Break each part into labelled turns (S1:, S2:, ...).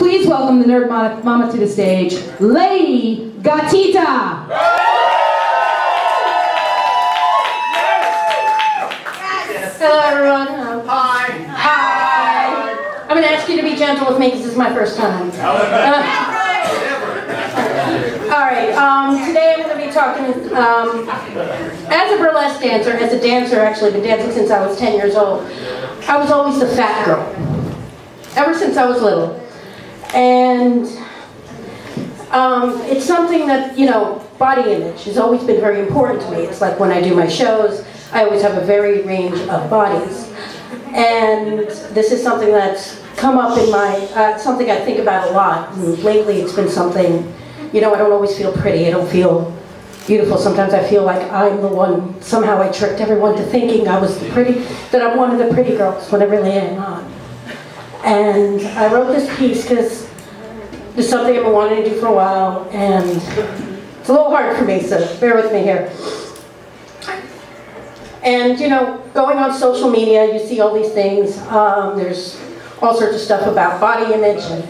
S1: Please welcome the nerd mama to the stage, Lady Gatita.
S2: Hello everyone.
S3: Hi.
S2: Hi. I'm going to ask you to be gentle with me because this is my first time. Alright, today I'm going to be talking as a burlesque dancer, as a dancer actually, been dancing since I was 10 years old. I was always the fat girl, ever since I was little. And it's something that, you know, body image has always been very important to me. It's like when I do my shows, I always have a varied range of bodies. And this is something that's come up in my, something I think about a lot. And lately it's been something, you know, I don't always feel pretty. I don't feel beautiful. Sometimes I feel like I'm the one, somehow I tricked everyone to thinking I was that I'm one of the pretty girls when I really am not. And I wrote this piece because it's something I've been wanting to do for a while, and it's a little hard for me, so bear with me here. And, you know, going on social media, you see all these things. There's all sorts of stuff about body image and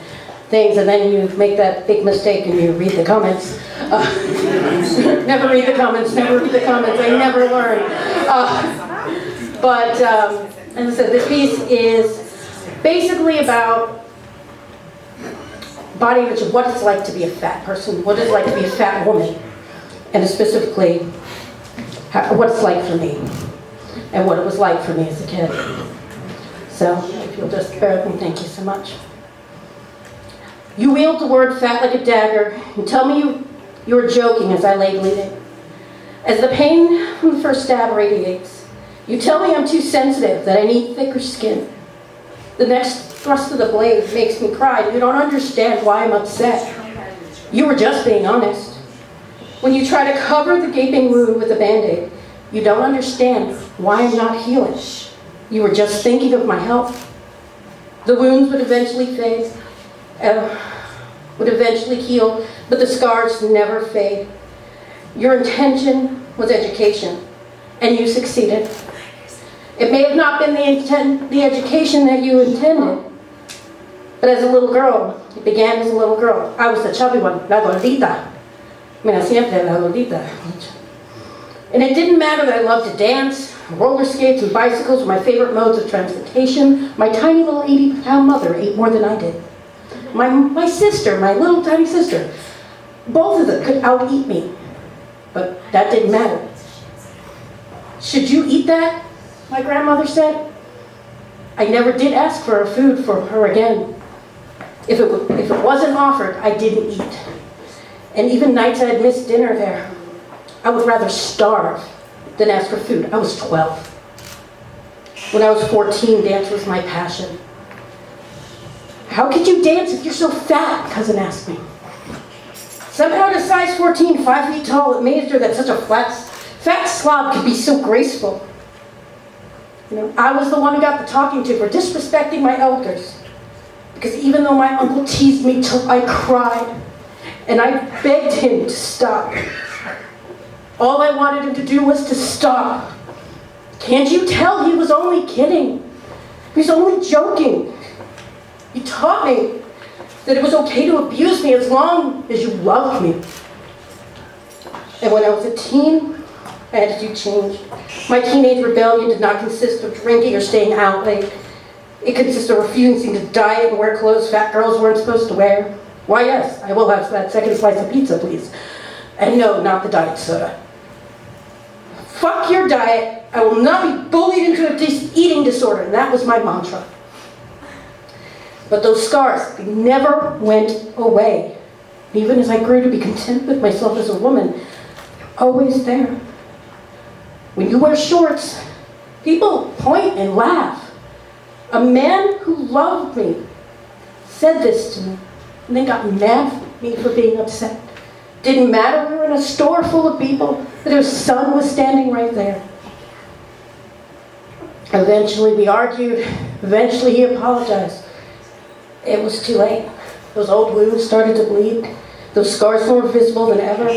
S2: things, and then you make that big mistake and you read the comments. Never read the comments, never read the comments. I never learn. But as I said, this piece is basically about body image of what it's like to be a fat person, what it's like to be a fat woman, and specifically what it's like for me, and what it was like for me as a kid. So, if you'll just bear with me, thank you so much. You wield the word fat like a dagger, and tell me you were joking as I lay bleeding. As the pain from the first stab radiates, you tell me I'm too sensitive, that I need thicker skin. The next thrust of the blade makes me cry. You don't understand why I'm upset. You were just being honest. When you try to cover the gaping wound with a Band-Aid, you don't understand why I'm not healing. You were just thinking of my health. The wounds would eventually fade, would eventually heal, but the scars never fade. Your intention was education, and you succeeded. It may have not been the education that you intended, but as a little girl, it began as a little girl. I was the chubby one, la gordita. Mira, siempre la gordita. And it didn't matter that I loved to dance. Roller skates and bicycles were my favorite modes of transportation. My tiny little 80-pound mother ate more than I did. My sister, my little tiny sister, both of them could out-eat me, but that didn't matter. Should you eat that? My grandmother said. I never did ask for food for her again. If it wasn't offered, I didn't eat. And even nights I had missed dinner there, I would rather starve than ask for food. I was 12. When I was 14, dance was my passion. How could you dance if you're so fat? Cousin asked me. Somehow at a size 14, 5 feet tall, it amazed her that such a fat slob could be so graceful. You know, I was the one who got the talking to for disrespecting my elders. Because even though my uncle teased me till I cried, and I begged him to stop, all I wanted him to do was to stop. Can't you tell he was only kidding? He was only joking. He taught me that it was okay to abuse me as long as you loved me. And when I was a teen, my attitude changed. My teenage rebellion did not consist of drinking or staying out late. It consisted of refusing to diet and wear clothes fat girls weren't supposed to wear. Why, yes, I will have that second slice of pizza, please. And no, not the diet soda. Fuck your diet. I will not be bullied into an eating disorder. And that was my mantra. But those scars, they never went away. Even as I grew to be content with myself as a woman, always there. When you wear shorts, people point and laugh. A man who loved me said this to me, and then got mad at me for being upset. Didn't matter, we were in a store full of people, that his son was standing right there. Eventually we argued, eventually he apologized. It was too late. Those old wounds started to bleed. Those scars were more visible than ever.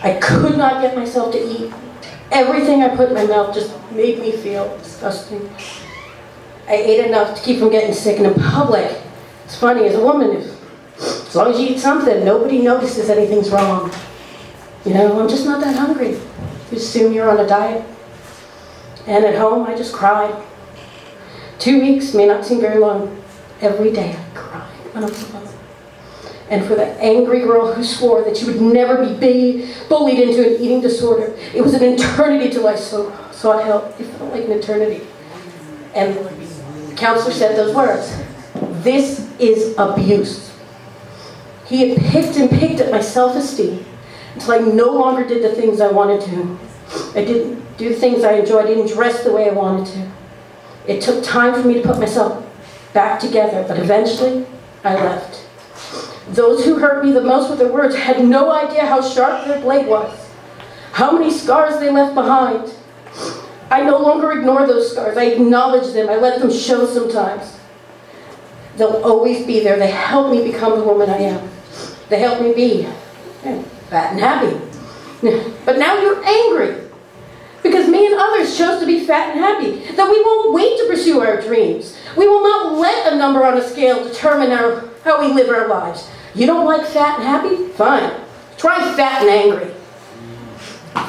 S2: I could not get myself to eat. Everything I put in my mouth just made me feel disgusting. I ate enough to keep from getting sick, and in public, It's funny, as a woman, as long as you eat something, nobody notices anything's wrong. You know, I'm just not that hungry. You assume you're on a diet. And at home, I just cried. 2 weeks may not seem very long. Every day I cried when I was alone. And for that angry girl who swore that she would never be bullied into an eating disorder, it was an eternity till I sought help. It felt like an eternity. And the counselor said those words, "This is abuse." He had picked and picked at my self-esteem until I no longer did the things I wanted to. I didn't do the things I enjoyed. I didn't dress the way I wanted to. It took time for me to put myself back together, but eventually I left. Those who hurt me the most with their words had no idea how sharp their blade was, how many scars they left behind. I no longer ignore those scars. I acknowledge them. I let them show sometimes. They'll always be there. They help me become the woman I am. They help me be fat and happy. But now you're angry because me and others chose to be fat and happy, that we won't wait to pursue our dreams. We will not let a number on a scale determine how we live our lives. You don't like fat and happy? Fine. Try fat and angry.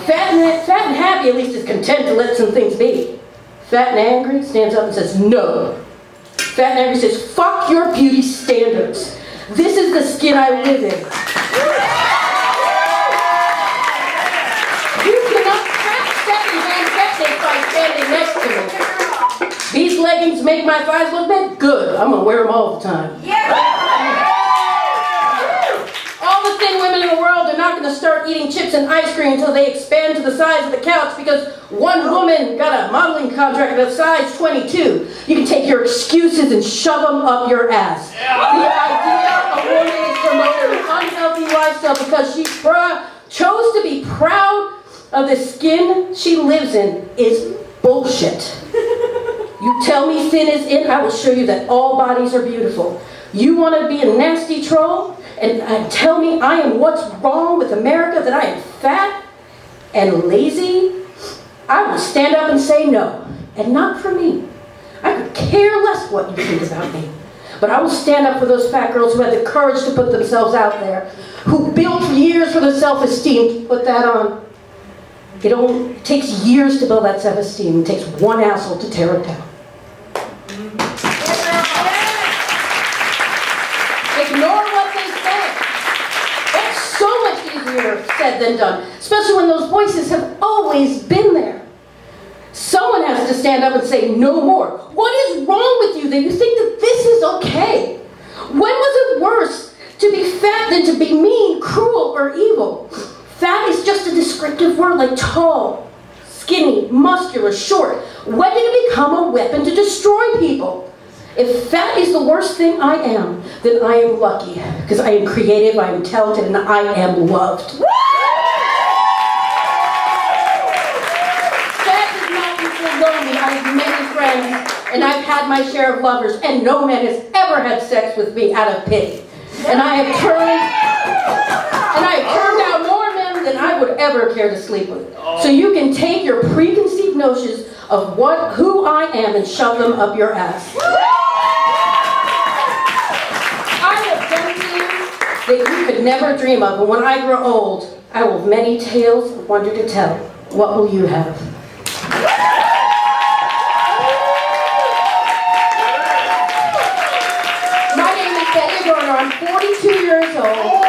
S2: Fat and happy at least is content to let some things be. Fat and angry stands up and says no. Fat and angry says, fuck your beauty standards. This is the skin I live in. You cannot crack by standing next to me. These leggings make my thighs look big? Good. I'm going to wear them all the time. All the thin women in the world are not going to start eating chips and ice cream until they expand to the size of the couch because one woman got a modeling contract at a size 22. You can take your excuses and shove them up your ass. The idea a woman is promoting an unhealthy lifestyle because she chose to be proud of the skin she lives in is bullshit. You tell me thin is in, I will show you that all bodies are beautiful. You want to be a nasty troll and tell me I am what's wrong with America, that I am fat and lazy? I will stand up and say no, and not for me. I could care less what you think about me. But I will stand up for those fat girls who had the courage to put themselves out there, who built years for their self-esteem to put that on. It takes years to build that self-esteem. It takes one asshole to tear it down. Ignore what they say. It's so much easier said than done, especially when those voices have always been there. Someone has to stand up and say no more. What is wrong with you that you think that this is okay? When was it worse to be fat than to be mean, cruel, or evil? Fat is just a descriptive word like tall, skinny, muscular, short. When did it become a weapon to destroy people? If fat is the worst thing I am, then I am lucky, because I am creative, I am talented, and I am loved. Fat does not equal lonely. I have many friends, and I've had my share of lovers, and no man has ever had sex with me out of pity. And I have turned down more men than I would ever care to sleep with. So you can take your preconceived notions of who I am and shove them up your ass. I have done things that you could never dream of, and when I grow old, I will have many tales of wonder to tell. What will you have? My name is Betty Garner. I'm 42 years old.